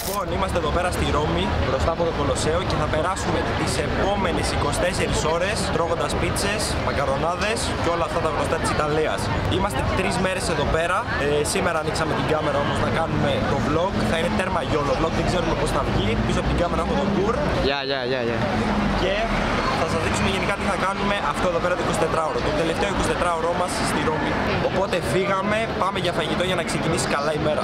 Λοιπόν, είμαστε εδώ πέρα στη Ρώμη, μπροστά από το Κολοσσέο και θα περάσουμε τις επόμενες 24 ώρες τρώγοντας πίτσες, μακαρονάδες και όλα αυτά τα γνωστά της Ιταλίας. Είμαστε 3 μέρες εδώ πέρα. Σήμερα ανοίξαμε την κάμερα όμως να κάνουμε το vlog. Θα είναι τέρμα γιόλο vlog, δεν ξέρουμε πώς θα βγει. Πίσω από την κάμερα έχω τον tour. Και θα σας δείξουμε γενικά τι θα κάνουμε αυτό εδώ πέρα το 24ωρο. Το τελευταίο 24ωρο μας στη Ρώμη. Οπότε φύγαμε, πάμε για φαγητό για να ξεκινήσει καλά η μέρα.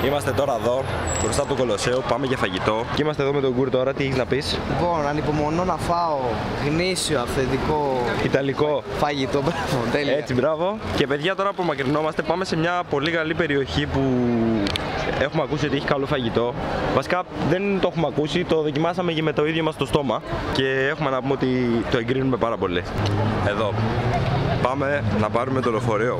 Είμαστε τώρα εδώ, μπροστά από το Κολοσσέο, πάμε για φαγητό. Και είμαστε εδώ με τον Γκουρ τώρα, τι έχεις να πεις? Λοιπόν, ανυπομονώ να φάω γνήσιο, αυθεντικό Ιταλικό φαγητό. Τέλεια. Έτσι, μπράβο. Και παιδιά, τώρα απομακρυνόμαστε, πάμε σε μια πολύ καλή περιοχή που έχουμε ακούσει ότι έχει καλό φαγητό. Βασικά δεν το έχουμε ακούσει, το δοκιμάσαμε και με το ίδιο μας το στόμα. Και έχουμε να πούμε ότι το εγκρίνουμε πάρα πολύ. Εδώ. Πάμε να πάρουμε το λεωφορείο.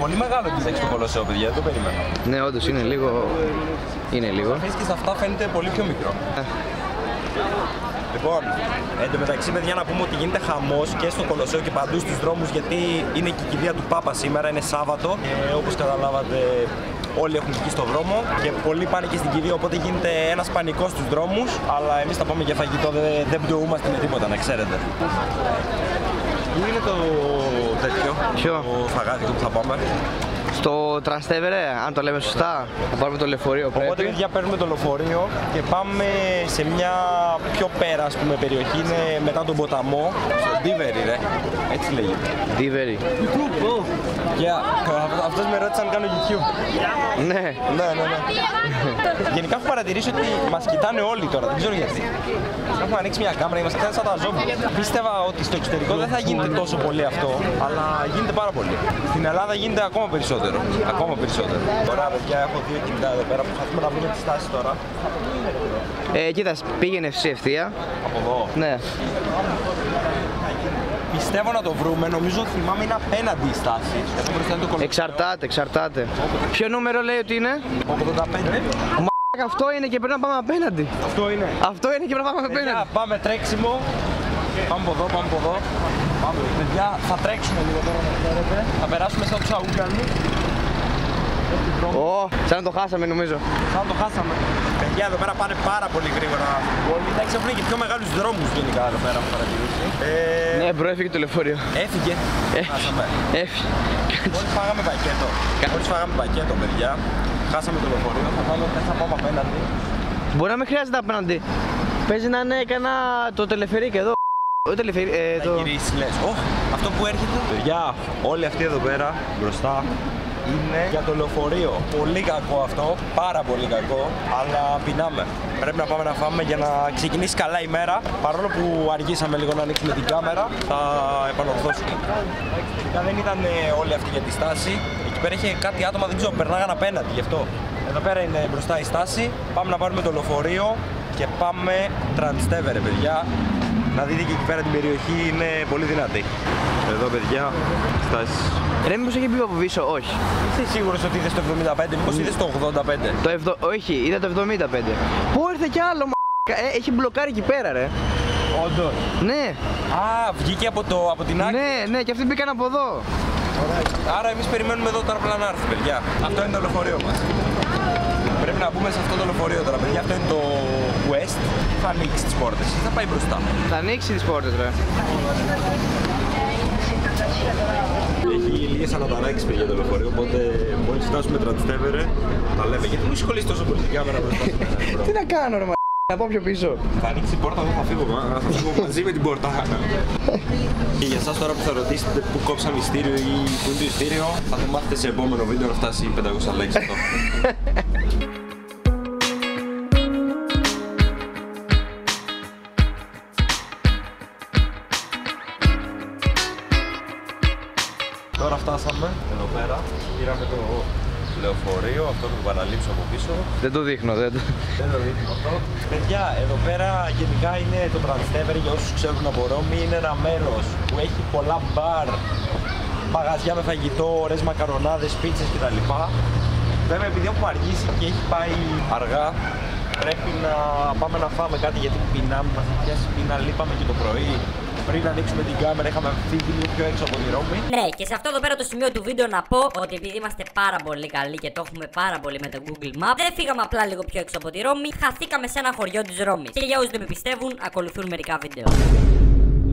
Πολύ μεγάλο της το Κολοσσέο, παιδιά, δεν το περίμενα. Ναι, όντως είναι λίγο. Και σε αυτά φαίνεται πολύ πιο μικρό. Λοιπόν, εν τω μεταξύ, παιδιά, να πούμε ότι γίνεται χαμός και στο Κολοσσέο και παντού στους δρόμους, γιατί είναι και η κηδεία του Πάπα σήμερα, είναι Σάββατο. Και όπως καταλάβατε, όλοι έχουν βγει στο δρόμο και πολλοί πάνε και στην κηδεία, οπότε γίνεται ένας πανικός στους δρόμους. Αλλά εμείς θα πάμε για φαγητό, δεν πτωούμαστε με τίποτα, να ξέρετε. Πού είναι το τέτοιο, Ποιο? το φαγάδι που θα πάμε? Στο Τραστέβερε, αν το λέμε σωστά, θα πάρουμε το λεωφορείο πρέπει. Οπότε, παιδιά, παίρνουμε το λεωφορείο και πάμε σε μια πιο πέρα, ας πούμε, περιοχή. Είναι μετά τον ποταμό, στο Ντίβερι, ρε. Έτσι λέγεται. Ντίβερι. Και αυτός με ρώτησε αν κάνω YouTube. Ναι. Ναι. Γενικά έχω παρατηρήσει ότι μας κοιτάνε όλοι τώρα, δεν ξέρω γιατί. Έχουμε ανοίξει μια κάμερα και μας κοιτάνε σαν τα ζόμπι. Πίστευα ότι στο εξωτερικό δεν θα γίνεται τόσο πολύ αυτό, αλλά γίνεται πάρα πολύ. Στην Ελλάδα γίνεται ακόμα περισσότερο. Ακόμα περισσότερο. Ωραία, παιδιά, έχω 2 κινητά εδώ πέρα που θα δούμε να βρούμε τη στάση τώρα. Κοίτα, πήγαινε ευθεία. Από εδώ. Ναι. Πιστεύω να το βρούμε, νομίζω θυμάμαι είναι απέναντι η στάση. Εδώ μπροστά είναι το Κολοσσέο. Εξαρτάται. Ποιο νούμερο λέει ότι είναι? 85. Αυτό είναι και πρέπει να πάμε απέναντι. Αυτό είναι. Αυτό είναι και πρέπει να πάμε απέναντι. Πάμε τρέξιμο. Πάμε από εδώ, πάμε από εδώ. Πάμε, παιδιά, θα τρέξουμε λίγο τώρα να ξέρετε. Θα περάσουμε σαν τους αούγκανους. Σαν να το χάσαμε νομίζω. Σαν να το χάσαμε. Παιδιά, εδώ πέρα πάνε πάρα πολύ γρήγορα. Εντάξει, έχουν και πιο μεγάλους δρόμους γενικά εδώ πέρα, έχω παρατηρήσει. Ναι, μπρο, έφυγε το λεωφορείο. Έφυγε. Χάσαμε. Έφυγε. Μόλις φάγαμε πακέτο, παιδιά. Χάσαμε το λεωφορείο. Θα πάμε απέναντι. Μπορεί να μην χρειάζεται απέναντι. Παίζει να είναι κανένα το τελεφερίκ εδώ. Να γυρίσεις, λες. Αυτό που έρχεται. Παιδιά, όλοι αυτοί εδώ πέρα μπροστά είναι για το λεωφορείο. Πολύ κακό αυτό, πάρα πολύ κακό, αλλά πεινάμε. Πρέπει να πάμε να φάμε για να ξεκινήσει καλά η μέρα. Παρόλο που αργήσαμε λίγο να ανοίξουμε την κάμερα, θα επανορθώσουμε. Τελικά δεν ήταν όλοι αυτοί για τη στάση. Εκεί πέρα είχε κάτι άτομα, δεν ξέρω, περνάγαν απέναντι γι' αυτό. Εδώ πέρα είναι μπροστά η στάση. Πάμε να πάρουμε το λεωφορείο και πάμε Τρανστέβερε, παιδιά. Να δείτε και εκεί πέρα την περιοχή είναι πολύ δυνατή. Εδώ, παιδιά, στάσεις. Ρε, μήπως έχει μπει από πίσω? Όχι. Είσαι σίγουρος ότι είδες το 75, μήπως είδες το 85? Όχι, είδα το 75. Πού ήρθε κι άλλο, έχει μπλοκάρει εκεί πέρα, ρε. Όντως. Ναι. Βγήκε από την άκρη. Ναι, και αυτοί μπήκαν από εδώ. Ωραία. Άρα εμείς περιμένουμε εδώ τώρα απλά να έρθει, παιδιά. Αυτό είναι το λεωφορείο μας. Πρέπει να μπούμε σε αυτό το λεωφορείο τώρα, παιδιά. Αυτό είναι το West. Θα ανοίξει τις πόρτες. Θα πάει μπροστά. Θα ανοίξει τις πόρτες, ρε. Έχει λίγες αναταράξεις, παιδιά, το λεωφορείο. Οπότε μόλις φτάσουμε Τρανστέβερε, τα λέμε. Γιατί μου σχολείς τόσο πολύ την κάμερα μπροστά? Τι να κάνω, ρε, να πάω πιο πίσω. Θα ανοίξει η πόρτα, εγώ θα φύγω μαζί με την πόρτα. Και για εσάς τώρα που θα ρωτήσετε που κόψαμε ειστήριο ή που είναι το ειστήριο, θα το μάθετε σε επόμενο βίντεο να φτάσει 500 likes αυτό. Τώρα φτάσαμε εδώ πέρα, πήραμε το λεωφορείο, αυτό που παραλείψω από πίσω. Δεν το δείχνω, δεν το δείχνω αυτό. Παιδιά, εδώ πέρα γενικά είναι το Τρανστέβερε, για όσους ξέρουν από Ρώμη, είναι ένα μέρος που έχει πολλά μπαρ, μαγαζιά με φαγητό, ωραίες μακαρονάδες, πίτσες κτλ. Βέβαια, επειδή έχουμε αργήσει και έχει πάει αργά, πρέπει να πάμε να φάμε κάτι γιατί πεινάμε, μας έχει πιάσει πείνα, λείπαμε και το πρωί. Πριν ανοίξουμε την κάμερα, είχαμε φύγει λίγο πιο έξω από τη Ρώμη. Ναι, και σε αυτό εδώ πέρα το σημείο του βίντεο να πω ότι επειδή είμαστε πάρα πολύ καλοί και το έχουμε πάρα πολύ με το Google Maps, δεν φύγαμε απλά λίγο πιο έξω από τη Ρώμη, χαθήκαμε σε ένα χωριό της Ρώμης. Και για όσους δεν με πιστεύουν, ακολουθούν μερικά βίντεο.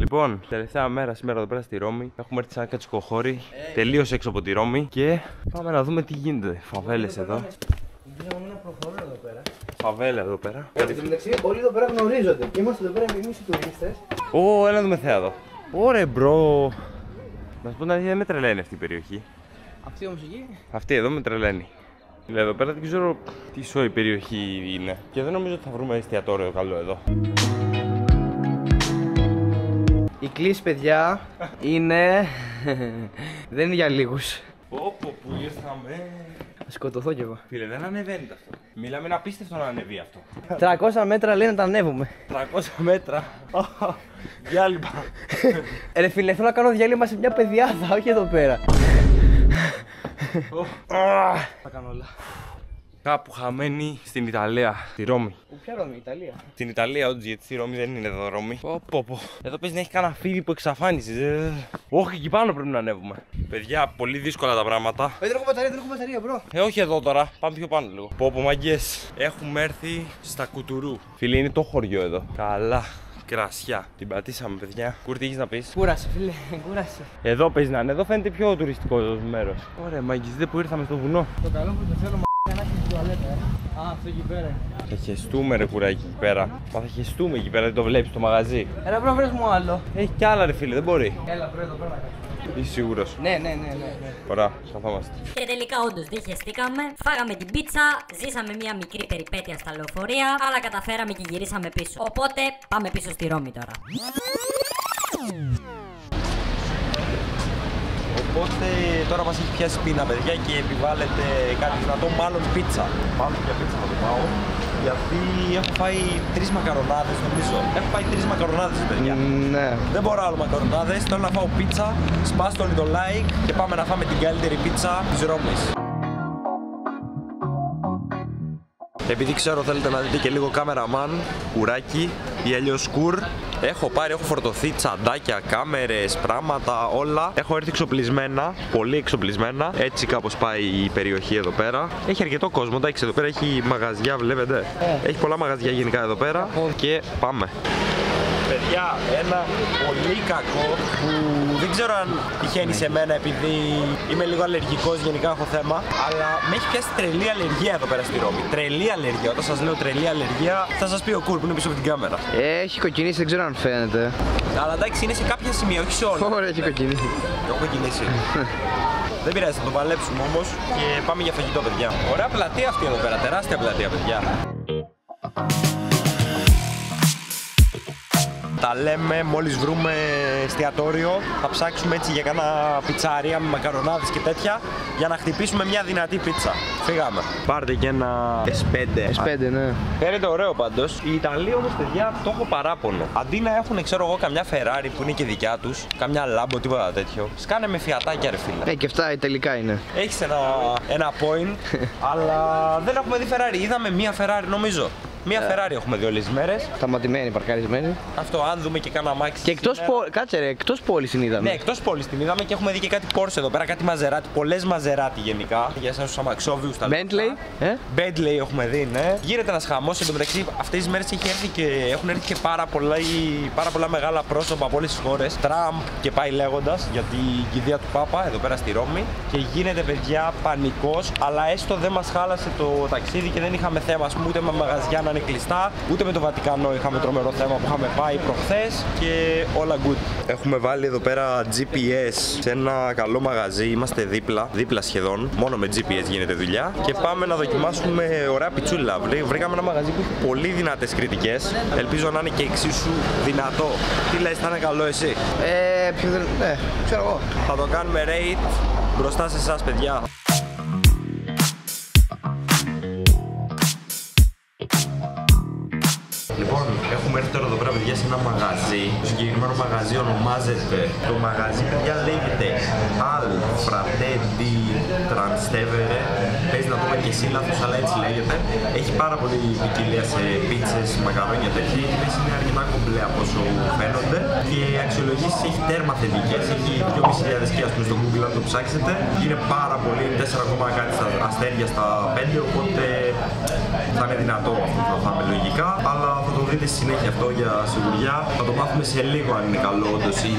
Λοιπόν, τελευταία μέρα σήμερα εδώ πέρα στη Ρώμη. Έχουμε έρθει σαν κατσικοχώρη, τελείως έξω από τη Ρώμη και πάμε να δούμε τι γίνεται. Φαβέλες εδώ. Φαβέλα εδώ πέρα. Εν τω μεταξύ, όλοι εδώ πέρα γνωρίζονται. Και είμαστε εδώ πέρα εμείς οι τουρίστες. Ω, έλα δούμε θέα εδώ. Ωραία, μπρο. Να σου πω να δει, δεν με τρελαίνει αυτή η περιοχή. Αυτή όμως εκεί. Αυτή εδώ με τρελαίνει. Δηλαδή εδώ πέρα δεν ξέρω τι σόη περιοχή είναι. Και δεν νομίζω ότι θα βρούμε εστιατόριο καλό εδώ. Η κλίση, παιδιά, είναι. Δεν είναι για λίγους. Όπου που ήρθαμε. Θα σκοτωθώ κι εγώ. Φίλε, δεν ανεβαίνει αυτό. Μιλάμε, είναι απίστευτο να ανεβεί αυτό. 300 μέτρα λέει να τα ανέβουμε. 300 μέτρα. Διάλειμμα. Ρε φίλε, θέλω να κάνω διάλειμμα σε μια πεδιάδα, όχι εδώ πέρα. Θα κάνω όλα. Κάπου χαμένοι στην Ιταλία, στη Ρώμη. Ποια Ρώμη, Ιταλία? Στην Ιταλία, όντως, γιατί στη Ρώμη δεν είναι εδώ Ρώμη. Εδώ παίζει να έχει κανένα φίλι που εξαφάνισε. Όχι, εκεί πάνω πρέπει να ανέβουμε. Παιδιά, πολύ δύσκολα τα πράγματα. Δεν έχω μπαταρία, δεν έχω μπαταρία, μπρο. Όχι εδώ τώρα, πάμε πιο πάνω λίγο. Πω μαγκές. Έχουμε έρθει στα Κουτουρού. Φίλε, είναι το χωριό εδώ. Καλά. Κρασιά. Την πατήσαμε, παιδιά. Κούρτι, έχεις να πεις? Κούρασε, φίλε, κούρασε. Εδώ παίζει να είναι, εδώ φαίνεται πιο τουριστικό μέρος. Ωραία, μαγκίζετε που ήρθαμε στο βουνό. Το καλό που το θέλω, να έχει την τουαλέτα. Α, αυτό εκεί πέρα. Θα χεστούμε, ρε κουράκι, εκεί πέρα. Μα θα χεστούμε εκεί πέρα, δεν το βλέπεις το μαγαζί. Έλα, μπρο, βρες μου άλλο. Έχει κι άλλα, ρε φίλε, δεν μπορεί. Έλα, μπρο, εδώ πέρα να κάτσουμε. Είσαι σίγουρος? Ναι. Ωραία, καθόμαστε. Και τελικά όντως δεν χεστήκαμε. Φάγαμε την πίτσα, ζήσαμε μια μικρή περιπέτεια στα λεωφορεία, αλλά καταφέραμε και γυρίσαμε πίσω. Οπότε πάμε πίσω στη Ρώμη τώρα. Οπότε τώρα μας έχει πιάσει πείνα, παιδιά, και επιβάλλεται κάτι δυνατό, μάλλον πίτσα. Μάλλον για πίτσα θα το πάω. Γιατί έχω φάει 3 μακαρονάδες, νομίζω. Έχω φάει 3 μακαρονάδες, παιδιά. Ναι. Δεν μπορώ άλλο μακαρονάδες. Θέλω να φάω πίτσα. Σπάστε όλοι το like και πάμε να φάμε την καλύτερη πίτσα της Ρώμης. Επειδή ξέρω θέλετε να δείτε και λίγο κάμεραμαν, κουράκι ή αλλιώς κουρ, έχω φορτωθεί τσαντάκια, κάμερες, πράγματα, όλα. Έχω έρθει εξοπλισμένα, πολύ εξοπλισμένα. Έτσι κάπως πάει η περιοχή εδώ πέρα. Έχει αρκετό κόσμο, εντάξει, εδώ πέρα έχει μαγαζιά, βλέπετε. Έχει πολλά μαγαζιά γενικά εδώ πέρα και πάμε. Παιδιά, ένα πολύ κακό που δεν ξέρω αν τυχαίνει σε μένα επειδή είμαι λίγο αλλεργικός, γενικά έχω θέμα, αλλά με έχει πιάσει τρελή αλλεργία εδώ πέρα στη Ρώμη. Τρελή αλλεργία. Όταν σας λέω τρελή αλλεργία, θα σας πει ο Κουρ που είναι πίσω από την κάμερα. Έχει κοκκινήσει, δεν ξέρω αν φαίνεται. Αλλά εντάξει, είναι σε κάποια σημεία, όχι σε όλα. Ωραία, έχει κοκκινήσει. Το έχω κοκκινήσει. Δεν πειράζει, θα το παλέψουμε όμως και πάμε για φαγητό, παιδιά. Ωραία πλατεία αυτή εδώ πέρα, τεράστια πλατεία, παιδιά. Τα λέμε, μόλις βρούμε εστιατόριο θα ψάξουμε έτσι για κάνα πιτσαρία με μακαρονάδες και τέτοια για να χτυπήσουμε μια δυνατή πίτσα. Φύγαμε. Πάρτε και ένα S5. Ναι. Φαίνεται ωραίο πάντως. Οι Ιταλοί όμως, παιδιά, το έχω παράπονο. Αντί να έχουν, ξέρω εγώ, καμιά Ferrari που είναι και δικιά τους, καμιά Lambo, τίποτα τέτοιο, σκάνε με φιατάκια, ρε φίλε. Και αυτά Ιταλικά είναι. Έχεις ένα point, αλλά δεν έχουμε δει Ferrari. Είδαμε μία Ferrari, νομίζω. Μία Ferrari έχουμε δει όλες τις μέρες. Σταματημένη, παρκαρισμένη. Αυτό, αν δούμε και κάνα αμάξι. Και κάτσε ρε, εκτός πόλης την είδαμε. Ναι, εκτός πόλης την είδαμε και έχουμε δει και κάτι Porsche εδώ πέρα, κάτι Maserati, πολλές Maserati γενικά. Για εσάς τους αμαξόβιους τα λέω. Bentley έχουμε δει, ναι. Γίνεται ένας χαμός, εντωμεταξύ αυτές τις μέρες έχουν έρθει και πάρα πολλά μεγάλα πρόσωπα από όλες τις χώρες. Τραμπ και πάει λέγοντας για την κηδεία του Πάπα εδώ πέρα στη Ρώμη. Και γίνεται, παιδιά, πανικός, αλλά έστω δεν μας χάλασε το ταξίδι και δεν είχαμε θέμα, ας πούμε, ούτε με μαγαζιά να είναι κλειστά, ούτε με το Βατικανό είχαμε τρομερό θέμα που είχαμε πάει προχθές και όλα good. Έχουμε βάλει εδώ πέρα GPS σε ένα καλό μαγαζί, είμαστε δίπλα σχεδόν, μόνο με GPS γίνεται δουλειά και πάμε να δοκιμάσουμε ωραία πιτσούλα. Βρήκαμε ένα μαγαζί που έχει πολύ δυνατές κριτικές, ελπίζω να είναι και εξίσου δυνατό. Τι λες, θα είναι καλό εσύ? Ξέρω εγώ. Θα το κάνουμε rate μπροστά σε εσάς, παιδιά. Λοιπόν, έχουμε έρθει τώρα εδώ πέρα, παιδιά, σε ένα μαγαζί. Το συγκεκριμένο μαγαζί ονομάζεται. Το μαγαζί, παιδιά, λέγεται Al Frate di Trastevere. Παίζει να πούμε και εσύ λάθος, αλλά έτσι λέγεται. Έχει πάρα πολύ ποικιλία σε πίτσες, μακαρόνια τέτοια. Οι τιμές είναι αρκετά κομπλέ από όσο φαίνονται. Και οι αξιολογήσεις έχει τέρμα θετικές. Έχει 2.500 και ας πούμε στο Google αν το ψάξετε. Είναι πάρα πολύ, 4, κάτι στα αστέρια στα 5. Οπότε θα είναι δυνατό αυτό που θα φάμε λογικά. Αλλά θα το δείτε στη συνέχεια αυτό για σιγουριά. Θα το μάθουμε σε λίγο αν είναι καλό όντως ή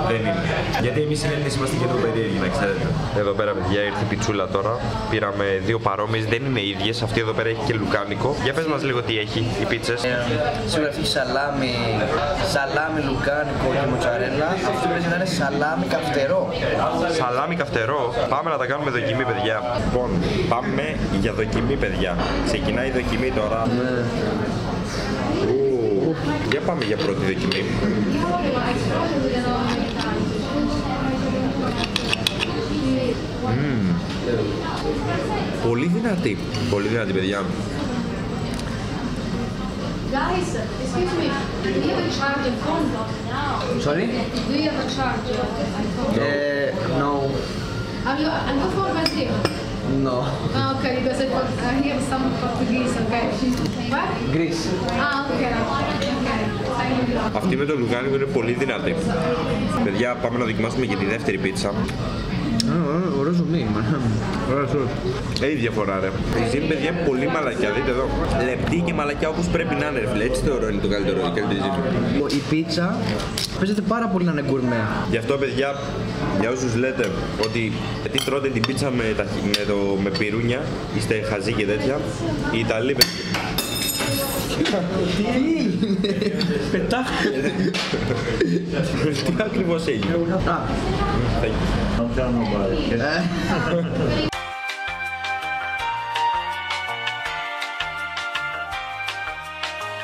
δεν είναι. Γιατί εμείς οι Έλληνες είμαστε και εδώ περίεργοι, να ξέρετε. Εδώ πέρα, παιδιά, ήρθε η πιτσούλα τώρα. Πήραμε 2 παρόμοιες, δεν είναι ίδιες. Αυτή εδώ πέρα έχει και λουκάνικο. Για πες μας λίγο τι έχει οι πίτσες. Σίγουρα έχει σαλάμι, λουκάνικο και μοτσαρέλα. Αυτό πρέπει να είναι σαλάμι καυτερό. Σαλάμι καυτερό. Πάμε να τα κάνουμε δοκιμή, παιδιά. Λοιπόν, πάμε για δοκιμή, παιδιά. Ξεκινάει η δοκιμή τώρα. Για πάμε για πρώτη δοκιμή. Πολύ δυνατή. Πολύ δυνατή, παιδιά. Guys, excuse me, do you have a charger phone? Sorry? Do you have a charger? No. Are you for Brazil? No. Okay, because I hear some Portuguese, okay. What? Greece. Okay. Αυτή με το λουκάνικο είναι πολύ δυνατή. Παιδιά, πάμε να δοκιμάσουμε και τη δεύτερη πίτσα. Ωραίο ζουμί, Έχει διαφορά, ρε. Η ζύμη, παιδιά, είναι πολύ μαλακιά. Δείτε εδώ. Λεπτή και μαλακιά όπως πρέπει να είναι, ρε φίλε. Έτσι θεωρώ είναι το καλύτερο. Η καλύτερη ζύμη. Η πίτσα παίζεται πάρα πολύ να είναι γκουρμέ. Γι' αυτό, παιδιά, για όσους λέτε ότι τι τρώτε την πίτσα με πυρούνια, είστε χαζοί και τέτοια, οι Ιταλοί, Πετάχτηκε. τι ακριβώς έγινε.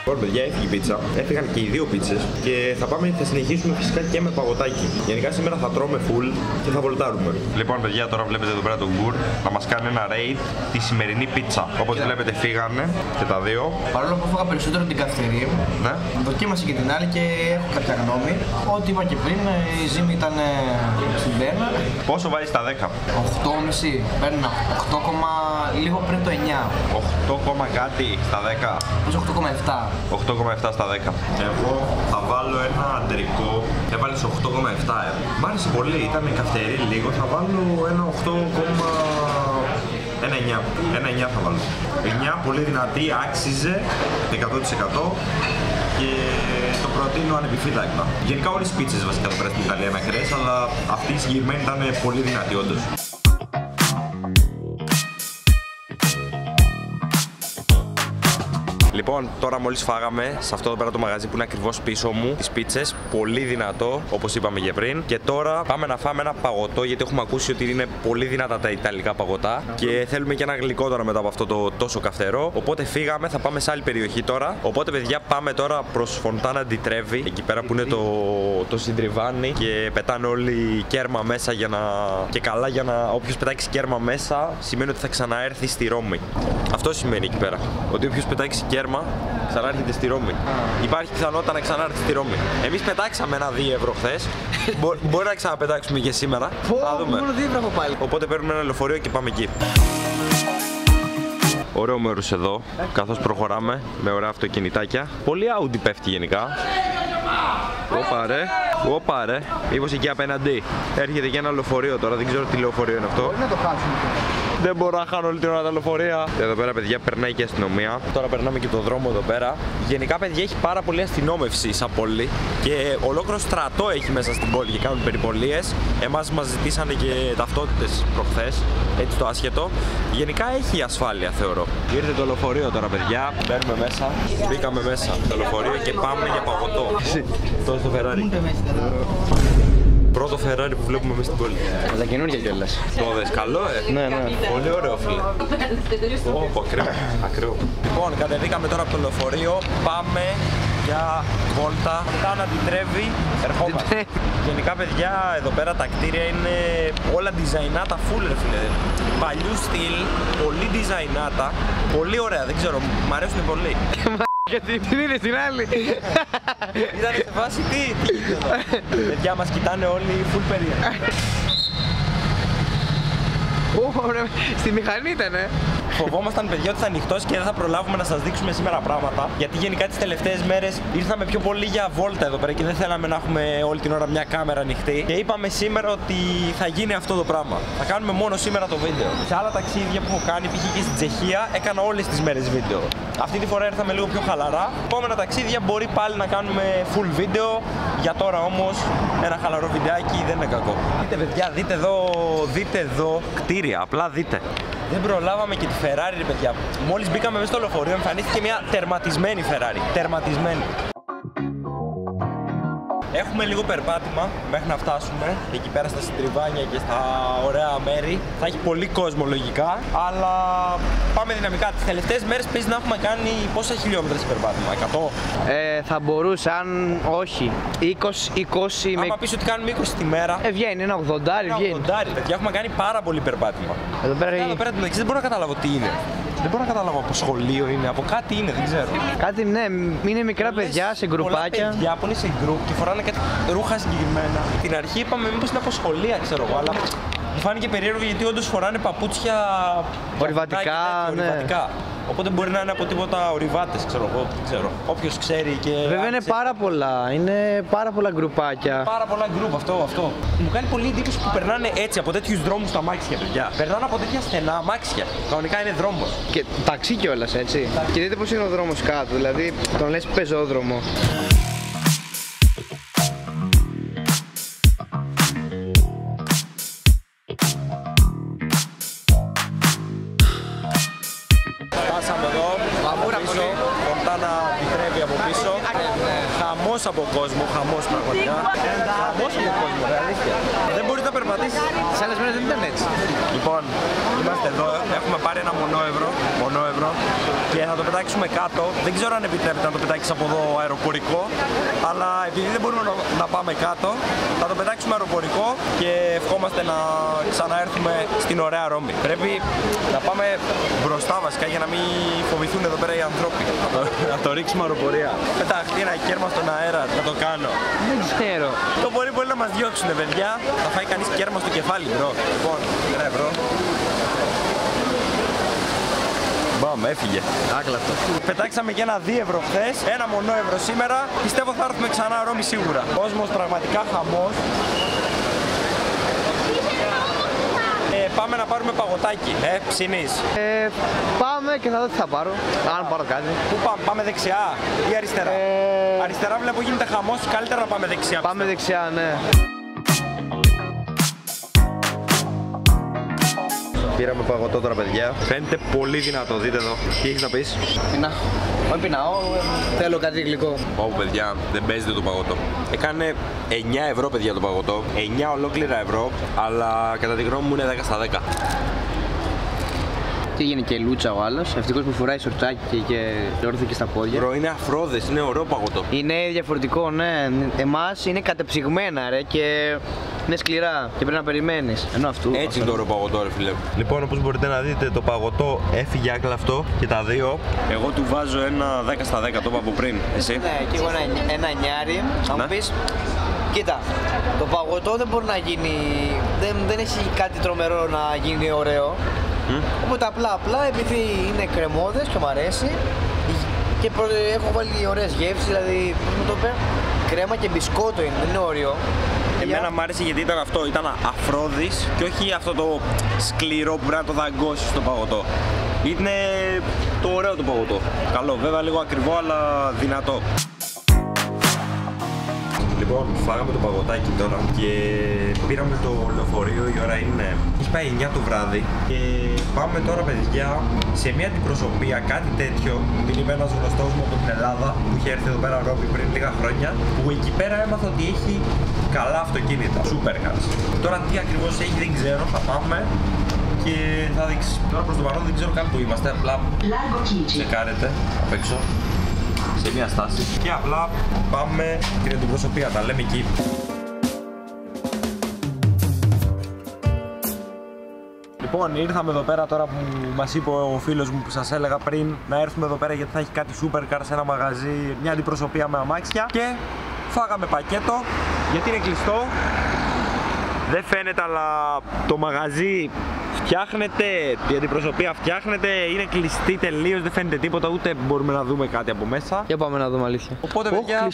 Λοιπόν, παιδιά, έφυγε η πίτσα. Έφυγαν και οι 2 πίτσες και θα συνεχίσουμε φυσικά και με παγωτάκι. Γενικά σήμερα θα τρώμε full και θα βολτάρουμε. Λοιπόν, παιδιά, τώρα βλέπετε εδώ πέρα τον Γκουρ να μας κάνει ένα raid τη σημερινή πίτσα. Όπως βλέπετε, φύγανε και τα 2. Παρόλο που έφαγα περισσότερο την καυτερή, ναι. Δοκίμασα και την άλλη και έχω κάποια γνώμη. Ό,τι είπα και πριν, η ζύμη ήταν στην πένα. Πόσο βάζεις στα 10? 8,5. Παίρνω 8, λίγο πριν το 9. 8, κάτι στα 10. Πόσο 8,7. 8,7 στα 10. Εγώ θα βάλω ένα αντρικό. Έβαλες 8,7. Μ' άρεσε πολύ, ήταν καυτερή λίγο. Θα βάλω ένα 8,9. Ένα 9 θα βάλω. 9, πολύ δυνατή, άξιζε 100% και το προτείνω ανεπιφύλακτα. Γενικά όλες οι πίτσες βασικά εδώ πέρα στην Ιταλία είναι ακραίες, αλλά αυτή η συγκεκριμένη ήταν πολύ δυνατή όντως. Λοιπόν, τώρα μόλις φάγαμε σε αυτό εδώ πέρα το μαγαζί που είναι ακριβώς πίσω μου τις πίτσες, πολύ δυνατό όπως είπαμε και πριν. Και τώρα πάμε να φάμε ένα παγωτό, γιατί έχουμε ακούσει ότι είναι πολύ δυνατά τα ιταλικά παγωτά και θέλουμε και ένα γλυκό τώρα μετά από αυτό το τόσο καυτερό. Οπότε φύγαμε, θα πάμε σε άλλη περιοχή τώρα. Οπότε, παιδιά, πάμε τώρα προς Φοντάνα ντι Τρέβι, εκεί πέρα που είναι το συντριβάνι και πετάνε όλοι κέρμα μέσα και καλά, για να όποιος πετάξει κέρμα μέσα σημαίνει ότι θα ξαναέρθει στη Ρώμη. Αυτό σημαίνει εκεί πέρα, ότι όποιος πετάξει κέρμα ξανάρχεται στη Ρώμη. Υπάρχει πιθανότητα να ξανάρθει στη Ρώμη. Εμείς πετάξαμε ένα 2 ευρώ χθες. Μπορεί να ξαναπετάξουμε και σήμερα. Θα δούμε. Μόνο 2 ευρώ από πάλι. Οπότε παίρνουμε ένα λεωφορείο και πάμε εκεί. Ωραίο μέρος εδώ, καθώς προχωράμε με ωραία αυτοκινητάκια. Πολύ Audi πέφτει γενικά. Όπα ρε, μήπως εκεί απέναντι έρχεται και ένα λεωφορείο τώρα, δεν ξέρω τι λεωφορείο είναι αυτό. Μπορεί να το χάσουμε. Δεν μπορώ να χάνω όλη την ώρα τα λεωφορεία. Εδώ πέρα, παιδιά, περνάει και η αστυνομία. Τώρα περνάμε και το δρόμο εδώ πέρα. Γενικά, παιδιά, έχει πάρα πολύ αστυνόμευση σαν πόλη και ολόκληρο στρατό έχει μέσα στην πόλη και κάνουν περιπολίες. Εμάς μας ζητήσανε και ταυτότητες προχθές, έτσι το άσχετο. Γενικά έχει ασφάλεια, θεωρώ. Ήρθε το λεωφορείο τώρα, παιδιά. Μπαίνουμε μέσα. Μπήκαμε μέσα το λεωφορείο και πάμε για παγωτό. Αυτό στο Ferrari. Πρώτο Ferrari που βλέπουμε μέσα στην πόλη. Τα καινούργια κιόλας. Το δες καλό, Ναι. Πολύ ωραίο, φίλε. Ακραίο. Λοιπόν, κατεβήκαμε τώρα από το λεωφορείο. Πάμε για βόλτα. Φοντάνα ντι Τρέβι. Ερχόμαστε. Γενικά, παιδιά, εδώ πέρα τα κτίρια είναι όλα designaτα full, ρε φίλε. Παλιού στυλ, πολύ designaτα. Πολύ ωραία, δεν ξέρω, μου αρέσουν πολύ. Γιατί την είδες την άλλη. Ήταν σε βάση τι γίνεται εδώ. Παιδιά μας κοιτάνε όλοι full περίεργα. Ωραία, στη μηχανή ήτανε. Φοβόμασταν, παιδιά, ότι θα ανοιχτώσει και δεν θα προλάβουμε να σας δείξουμε σήμερα πράγματα. Γιατί γενικά τις τελευταίες μέρες ήρθαμε πιο πολύ για βόλτα εδώ πέρα και δεν θέλαμε να έχουμε όλη την ώρα μια κάμερα ανοιχτή. Και είπαμε σήμερα ότι θα γίνει αυτό το πράγμα. Θα κάνουμε μόνο σήμερα το βίντεο. Σε άλλα ταξίδια που έχω κάνει, π.χ. και στην Τσεχία, έκανα όλες τις μέρες βίντεο. Αυτή τη φορά ήρθαμε λίγο πιο χαλαρά. Επόμενα ταξίδια μπορεί πάλι να κάνουμε full βίντεο. Για τώρα όμως ένα χαλαρό βιντεάκι δεν είναι κακό. Δείτε, παιδιά, δείτε εδώ κτίρια. Απλά δείτε. Δεν προλάβαμε και τη Ferrari, ρε παιδιά. Μόλις μπήκαμε μέσα στο λεωφορείο, εμφανίστηκε μια τερματισμένη Ferrari. Τερματισμένη. Έχουμε λίγο περπάτημα μέχρι να φτάσουμε εκεί πέρα στα συντριβάνια και στα ωραία μέρη. Θα έχει πολύ κόσμο λογικά, αλλά πάμε δυναμικά. Τις τελευταίες μέρες παίζει να έχουμε κάνει πόσα χιλιόμετρα σε περπάτημα, 100? Θα μπορούσε, αν όχι, 20 με... Άμα πεις ότι κάνουμε 20 τη μέρα, βγαίνει ένα 80, βγαίνει. 80, παιδιά, έχουμε κάνει πάρα πολύ περπάτημα. Εδώ πέρα δεν μπορώ να καταλάβω τι είναι. Δεν μπορώ να καταλάβω από σχολείο είναι, από κάτι είναι, δεν ξέρω. Κάτι, ναι, είναι μικρά παιδιά σε γκρουπάκια. Πολλά παιδιά που είναι σε γκρουπ και φοράνε κάτι ρούχα συγκεκριμένα. Την αρχή είπαμε μήπως είναι από σχολεία, ξέρω εγώ, αλλά μου φάνηκε περίεργο γιατί όντως φοράνε παπούτσια ορειβατικά. Οπότε μπορεί να είναι από τίποτα ορειβάτες, ξέρω εγώ, δεν ξέρω. Όποιος ξέρει και. Βέβαια είναι πάρα πολλά, είναι πάρα πολλά γκρουπάκια. Πάρα πολλά γκρουπ, αυτό. Μου κάνει πολύ εντύπωση που περνάνε έτσι από τέτοιους δρόμους τα αμάξια, παιδιά. Περνάνε από τέτοια στενά αμάξια. Κανονικά είναι δρόμος. Και ταξί κιόλας, έτσι. Και δείτε πως είναι ο δρόμος κάτω, δηλαδή τον λες πεζόδρομο. Φτάσαμε εδώ, από πίσω, Φωντάνα επιτρέπει από πίσω. Χαμός από κόσμο, χαμός πραγματικά. Χαμός από κόσμο, αλήθεια. Δεν μπορείς να περπατήσεις. Τις άλλες μέρες δεν ήταν έτσι. Λοιπόν, είμαστε εδώ, έχουμε πάρει ένα μονόευρο και θα το πετάξουμε κάτω. Δεν ξέρω αν επιτρέπεται να το πετάξεις από εδώ αεροπορικό, αλλά επειδή δεν μπορούμε να πάμε κάτω, θα το πετάξουμε αεροπορικό και ευχόμαστε να ξαναέρθουμε στην ωραία Ρώμη. Πρέπει να πάμε μπροστά βασικά για να μην φοβηθούν εδώ πέρα οι ανθρώποι. Να το ρίξουμε αεροπορία. Πεταχτεί ένα κέρμα στον αέρα, να το κάνω. Δεν ξέρω. Το μπορεί να μας διώξουν, παιδιά. Θα φάει κανείς κέρμα στο κεφάλι, μπρο. Λοιπόν, ένα ευρώ. Μπαμ, έφυγε. Άκλαστο. Πετάξαμε και ένα 2 ευρώ χθες, ένα μονόευρο σήμερα. Πιστεύω θα έρθουμε ξανά Ρώμη σίγουρα. Κόσμος πραγματικά χαμός. Πάμε να πάρουμε παγωτάκι, ψηνείς. Πάμε και θα δω τι θα πάρω, αν πάρω κάτι. Πού πάμε, πάμε δεξιά ή αριστερά? Αριστερά βλέπω γίνεται χαμός, καλύτερα να πάμε δεξιά. Πάμε δεξιά, ναι. Πήραμε παγωτό τώρα, παιδιά. Φαίνεται πολύ δυνατό, δείτε εδώ. Τι έχεις να πεις? Πεινάω. Όχι πεινάω, θέλω κάτι γλυκό. Ω, παιδιά, δεν παίζεται το παγωτό. Έκανε 9 ευρώ, παιδιά, το παγωτό. 9 ολόκληρα ευρώ, αλλά κατά τη γνώμη μου είναι 10 στα 10. Τι έγινε και λούτσα ο άλλος, ευτυχώς που φοράει σορτσάκι και όρθηκε στα πόδια. Μπρο, είναι αφρόδες, είναι ωραίο παγωτό. Είναι διαφορετικό, ναι. Εμάς είναι κατεψυγμένα, ρε, και είναι σκληρά και πρέπει να περιμένεις. Ενώ αυτού. Έτσι είναι το ωραίο παγωτό, ρε φίλε. Λοιπόν, όπως μπορείτε να δείτε, το παγωτό έφυγε άκλαυτο και τα δύο. Εγώ του βάζω ένα 10 στα 10, το είπα από πριν. Εσύ? Ναι, και εγώ ένα νιάρι. Θα μου πεις, κοίτα, το παγωτό δεν μπορεί να γίνει. Δεν έχει κάτι τρομερό να γίνει ωραίο. Οπότε απλά επειδή είναι κρεμόδες και μου αρέσει και έχω βάλει ωραίες γεύσεις, δηλαδή πώς μου το είπε, κρέμα και μπισκότο είναι, δεν είναι όριο. Εμένα μου άρεσε γιατί ήταν αυτό, ήταν αφρόδης και όχι αυτό το σκληρό που πρέπει να το δαγκώσεις στο παγωτό. Είναι το ωραίο το παγωτό. Καλό, βέβαια λίγο ακριβό αλλά δυνατό. Λοιπόν, φάγαμε το παγωτάκι τώρα και πήραμε το λεωφορείο, η ώρα έχει πάει 9 το βράδυ και πάμε τώρα, παιδιά, σε μια αντιπροσωπεία, κάτι τέτοιο. Την είπε ένας γνωστός μου από την Ελλάδα που είχε έρθει εδώ πέρα Ρώμη πριν λίγα χρόνια, που εκεί πέρα έμαθα ότι έχει καλά αυτοκίνητα, supercars. Τώρα τι ακριβώς έχει δεν ξέρω, θα πάμε και θα δείξει. Τώρα προς το παρόν δεν ξέρω καν που είμαστε, απλά τσεκάρετε απ' έξω σε μια στάση και απλά πάμε στην αντιπροσωπεία, τα λέμε εκεί. Λοιπόν, ήρθαμε εδώ πέρα τώρα που μας είπε ο φίλος μου που σας έλεγα πριν να έρθουμε εδώ πέρα γιατί θα έχει κάτι supercar σε ένα μαγαζί, μια αντιπροσωπεία με αμάξια και φάγαμε πακέτο γιατί είναι κλειστό. Δεν φαίνεται, αλλά το μαγαζί φτιάχνεται, η αντιπροσωπεία φτιάχνεται, είναι κλειστή τελείως, δεν φαίνεται τίποτα, ούτε μπορούμε να δούμε κάτι από μέσα. Για πάμε να δούμε αλήθεια. Οπότε, παιδιά,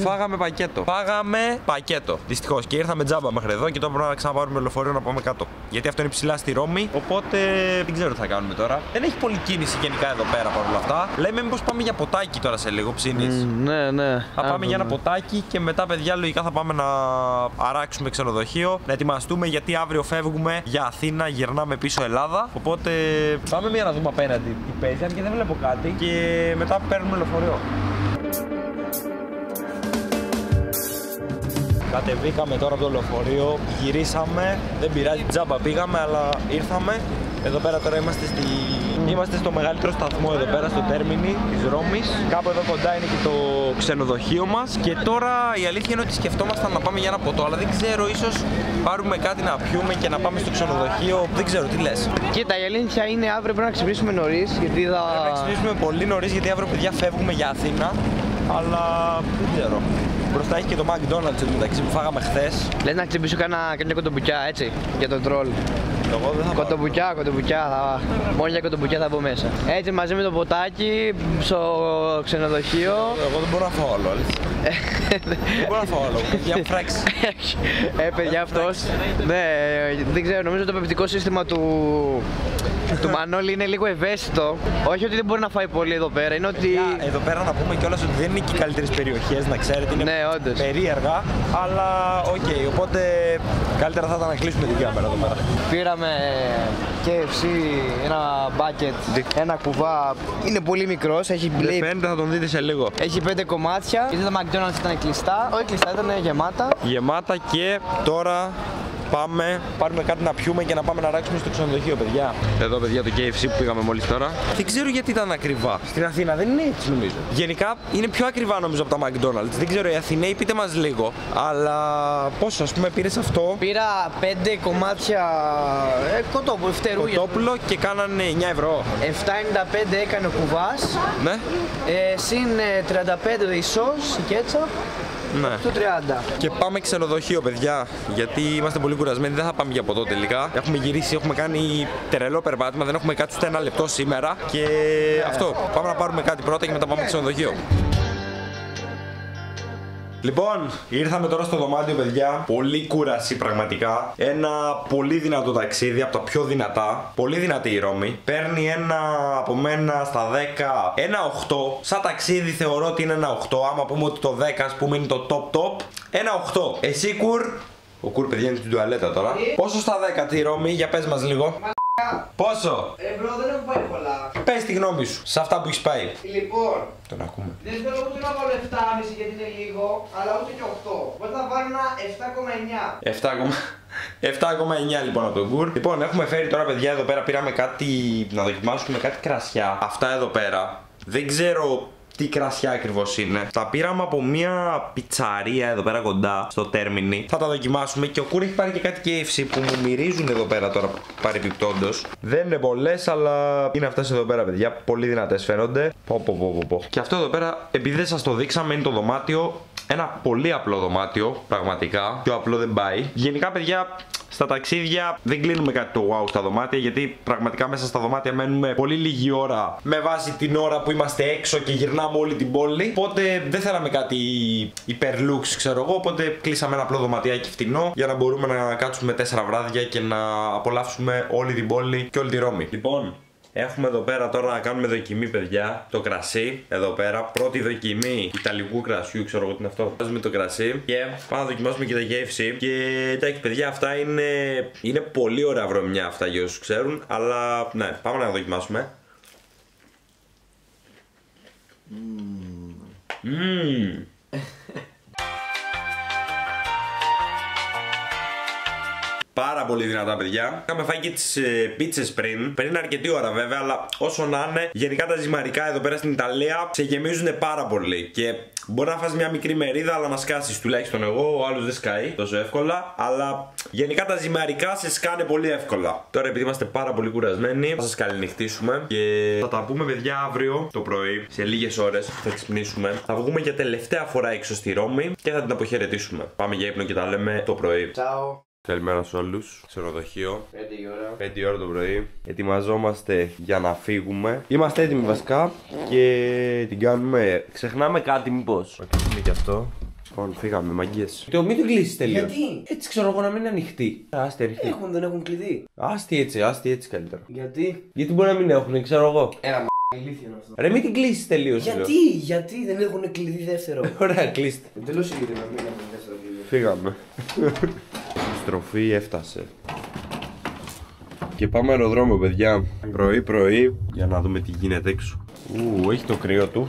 φάγαμε πακέτο. Φάγαμε πακέτο. Δυστυχώς και ήρθαμε τζάμπα μέχρι εδώ και τώρα πρέπει να ξαναπάρουμε λεωφορείο να πάμε κάτω. Γιατί αυτό είναι ψηλά στη Ρώμη. Οπότε δεν ξέρω τι θα κάνουμε τώρα. Δεν έχει πολλή κίνηση γενικά εδώ πέρα παρόλα αυτά. Λέμε μήπως πάμε για ποτάκι τώρα σε λίγο, ψήνεις. Ναι. Θα πάμε για ένα ποτάκι και μετά, παιδιά, λογικά θα πάμε να αράξουμε ξενοδοχείο, να ετοιμαστούμε γιατί αύριο φεύγουμε για Αθήνα, γυρνάμε πίσω Ελλάδα. Οπότε πάμε μία να δούμε απέναντι τι παίζει, αν και δεν βλέπω κάτι. Και μετά παίρνουμε λεωφορείο. Κατεβήκαμε τώρα από το λεωφορείο, γυρίσαμε, δεν πειράζει, τζάμπα πήγαμε, αλλά ήρθαμε. Εδώ πέρα τώρα είμαστε στο μεγαλύτερο σταθμό εδώ πέρα, στο τέρμινι της Ρώμης. Κάπου εδώ κοντά είναι και το ξενοδοχείο μας. Και τώρα η αλήθεια είναι ότι σκεφτόμασταν να πάμε για ένα ποτό, αλλά δεν ξέρω, ίσως πάρουμε κάτι να πιούμε και να πάμε στο ξενοδοχείο. Δεν ξέρω, τι λες? Κοίτα, η αλήθεια είναι αύριο πρέπει να ξυπνήσουμε νωρίς, γιατί Πρέπει να ξυπνήσουμε πολύ νωρίς, γιατί αύριο, παιδιά, φεύγουμε για Αθήνα. Αλλά δεν ξέρω. Μπροστά έχει και το McDonald's εδώ μεταξύ που φάγαμε χθες. Λες να ξυπνήσω κάποια κοντομπουκιά, έτσι, για τον τρόλ. Εγώ δεν θα Κοντομπουκιά, μόνο για κοντομπουκιά θα μπω μέσα. Έτσι μαζί με το ποτάκι στο ξενοδοχείο. Εγώ δεν μπορώ να φάω άλλο, αλήθεια. Δεν μπορώ να φάω άλλο, παιδιά μου φράξει. Παιδιά, αυτός, ναι, δεν ξέρω, νομίζω το πεπτικό σύστημα του Μανώλη είναι λίγο ευαίσθητο. Όχι ότι δεν μπορεί να φάει πολύ εδώ πέρα, είναι ότι... Εδώ πέρα να πούμε κιόλας ότι δεν είναι και οι καλύτερες περιοχές, να ξέρετε, είναι περίεργα, αλλά οκ, οπότε καλύτερα θα ήταν να κλείσουμε την κάμερα εδώ πέρα. Πήραμε KFC, ένα bucket, ένα κουβά, είναι πολύ μικρός, έχει Δεν φαίνεται, θα τον δείτε σε λίγο. Έχει 5 κομμάτια, γιατί τα McDonald's ήταν κλειστά, όχι κλειστά, ήταν γεμάτα. Γεμάτα και τώρα πάρουμε κάτι να πιούμε και να πάμε να ράξουμε στο ξενοδοχείο, παιδιά. Εδώ, παιδιά, το KFC που πήγαμε μόλις τώρα. Δεν ξέρω γιατί ήταν ακριβά. Στην Αθήνα δεν είναι έτσι, νομίζω. Γενικά είναι πιο ακριβά, νομίζω, από τα McDonald's. Δεν ξέρω, οι Αθηναίοι, πείτε μας λίγο. Αλλά πόσο, ας πούμε, πήρες αυτό? Πήρα 5 κομμάτια κοτόπουλο, φτερούγια. Κοτόπουλο και κάνανε 9 ευρώ. 7,95 έκανε ο κουβάς. Ναι. Συν 35 η σως, η κέτσαπ. Ναι. Το 30. Και πάμε ξενοδοχείο, παιδιά, γιατί είμαστε πολύ κουρασμένοι, δεν θα πάμε για ποτό τελικά. Έχουμε γυρίσει, έχουμε κάνει τρελό περπάτημα, δεν έχουμε κάτσει ούτε ένα λεπτό σήμερα. Και αυτό, πάμε να πάρουμε κάτι πρώτα και μετά πάμε ξενοδοχείο. Λοιπόν, ήρθαμε τώρα στο δωμάτιο, παιδιά. Πολύ κούραση πραγματικά. Ένα πολύ δυνατό ταξίδι, από τα πιο δυνατά. Πολύ δυνατή η Ρώμη. Παίρνει ένα από μένα στα 10, ένα 8. Σαν ταξίδι θεωρώ ότι είναι ένα 8. Άμα πούμε ότι το 10, ας πούμε, είναι το top. Ένα 8. Εσύ, Κουρ. Ο Κουρ, παιδιά, είναι στην τουαλέτα τώρα. Πόσο στα 10 τη Ρώμη, για πες μας λίγο. Πόσο? Μπρο, δεν έχω πάει πολλά. Πες τη γνώμη σου σε αυτά που έχεις πάει. Λοιπόν, Τον ακούμε. δεν θέλω ούτε να βάλω 7,5 γιατί είναι λίγο, αλλά ούτε και 8. Οπότε θα βάλω ένα 7,9. 7,9 λοιπόν από τον Κουρ. Λοιπόν, έχουμε φέρει τώρα, παιδιά, εδώ πέρα πήραμε κάτι να δοκιμάσουμε, κάτι κρασιά. Αυτά εδώ πέρα. Δεν ξέρω τι κρασιά ακριβώς είναι. Τα πήραμε από μια πιτσαρία εδώ πέρα κοντά στο τέρμινι. Θα τα δοκιμάσουμε και ο Κουρ έχει πάρει και κάτι KFC που μου μυρίζουν εδώ πέρα τώρα παρεπιπτόντως. Δεν είναι πολλές, αλλά είναι αυτές εδώ πέρα, παιδιά. Πολύ δυνατές φαίνονται. Και αυτό εδώ πέρα, επειδή δεν σας το δείξαμε, είναι το δωμάτιο. Ένα πολύ απλό δωμάτιο, πραγματικά. Πιο απλό δεν πάει. Γενικά, παιδιά, στα ταξίδια δεν κλείνουμε κάτι το wow στα δωμάτια, γιατί πραγματικά μέσα στα δωμάτια μένουμε πολύ λίγη ώρα με βάση την ώρα που είμαστε έξω και γυρνάμε όλη την πόλη. Οπότε δεν θέλαμε κάτι υπερλούξ, ξέρω εγώ. Οπότε κλείσαμε ένα απλό δωματιάκι φτηνό για να μπορούμε να κάτσουμε 4 βράδια και να απολαύσουμε όλη την πόλη και όλη τη Ρώμη. Λοιπόν, έχουμε εδώ πέρα τώρα να κάνουμε δοκιμή, παιδιά. Το κρασί, εδώ πέρα. Πρώτη δοκιμή ιταλικού κρασιού, ξέρω εγώ τι είναι αυτό. Βάζουμε το κρασί και πάμε να δοκιμάσουμε και τα KFC. Και εντάξει, παιδιά, αυτά είναι πολύ ωραία βρωμιά αυτά για όσους ξέρουν. Αλλά ναι, πάμε να δοκιμάσουμε. Πάρα πολύ δυνατά, παιδιά. Είχαμε φάει και τις πίτσες πριν αρκετή ώρα βέβαια, αλλά όσο να είναι, γενικά τα ζυμαρικά εδώ πέρα στην Ιταλία σε γεμίζουν πάρα πολύ. Και μπορεί να φας μια μικρή μερίδα, αλλά να σκάσεις. Τουλάχιστον εγώ, ο άλλος δεν σκάει τόσο εύκολα. Αλλά γενικά τα ζυμαρικά σε σκάνε πολύ εύκολα. Τώρα, επειδή είμαστε πάρα πολύ κουρασμένοι, θα σας καληνυχτήσουμε και θα τα πούμε, παιδιά, αύριο το πρωί. Σε λίγες ώρες θα ξυπνήσουμε. Θα βγούμε για τελευταία φορά έξω στη Ρώμη και θα την αποχαιρετήσουμε. Πάμε για ύπνο και τα λέμε το πρωί. Ciao. Καλημέρα σε όλους. Ξενοδοχείο. 5 η ώρα. 5 η ώρα το πρωί. Ετοιμαζόμαστε για να φύγουμε. Είμαστε έτοιμοι βασικά και την κάνουμε. Ξεχνάμε κάτι, μήπως? Να κλείσουμε και αυτό. Λοιπόν, φύγαμε, μαγκές. Μην την κλείσεις τελείως. Γιατί? Έτσι ξέρω εγώ να μην είναι ανοιχτή. Άστη ανοιχτή. Δεν έχουν κλειδί. Άστη έτσι καλύτερα. Γιατί? Γιατί μπορεί να μην έχουν, ξέρω εγώ. Ένα ηλίθιο είναι αυτό. Ρε, μην την κλείσεις τελείως. Γιατί δεν έχουν κλειδί δεύτερο. Ωραία, κλείστε. Εντελώς ηλίθιο να μην έχουν δεύτερο κλειδί. Φύγαμε. Η στροφή έφτασε. Και πάμε αεροδρόμιο, παιδιά. Πρωί για να δούμε τι γίνεται έξω. Έχει το κρύο του.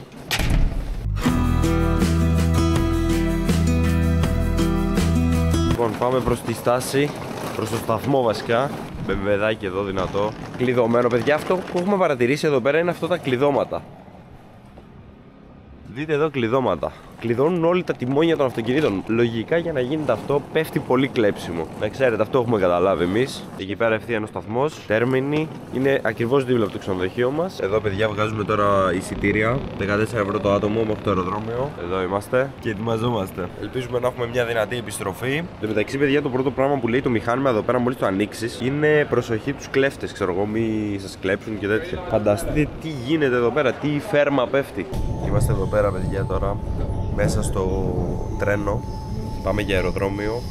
Λοιπόν, πάμε προς τη στάση, προς το σταθμό βασικά. Μπεμπεδάκι εδώ δυνατό. Κλειδωμένο, παιδιά. Αυτό που έχουμε παρατηρήσει εδώ πέρα είναι αυτά τα κλειδώματα. Δείτε εδώ κλειδώματα. Κλειδώνουν όλοι τα τιμόνια των αυτοκινήτων. Λογικά για να γίνεται αυτό πέφτει πολύ κλέψιμο. Να ξέρετε, αυτό έχουμε καταλάβει εμείς. Εκεί πέρα ευθεία ο σταθμός. Τέρμινη. Είναι ακριβώς δίπλα από το ξενοδοχείο μας. Εδώ, παιδιά, βγάζουμε τώρα εισιτήρια. 14 ευρώ το άτομο μέχρι το αεροδρόμιο. Εδώ είμαστε και ετοιμαζόμαστε. Ελπίζουμε να έχουμε μια δυνατή επιστροφή. Εν τω μεταξύ, παιδιά, το πρώτο πράγμα που λέει το μηχάνημα εδώ πέρα, μόλις το ανοίξεις, είναι προσοχή τους κλέφτες. Ξέρω εγώ, μη σας κλέψουν και τέτοια. Φανταστείτε τι γίνεται εδώ πέρα, τι φέρμα πέφτει. Είμαστε εδώ πέρα, παιδιά, τώρα μέσα στο τρένο. Πάμε για αεροδρόμιο.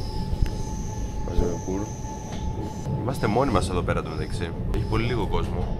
Είμαστε μόνοι μας εδώ πέρα, το μεταξύ. Έχει πολύ λίγο κόσμο.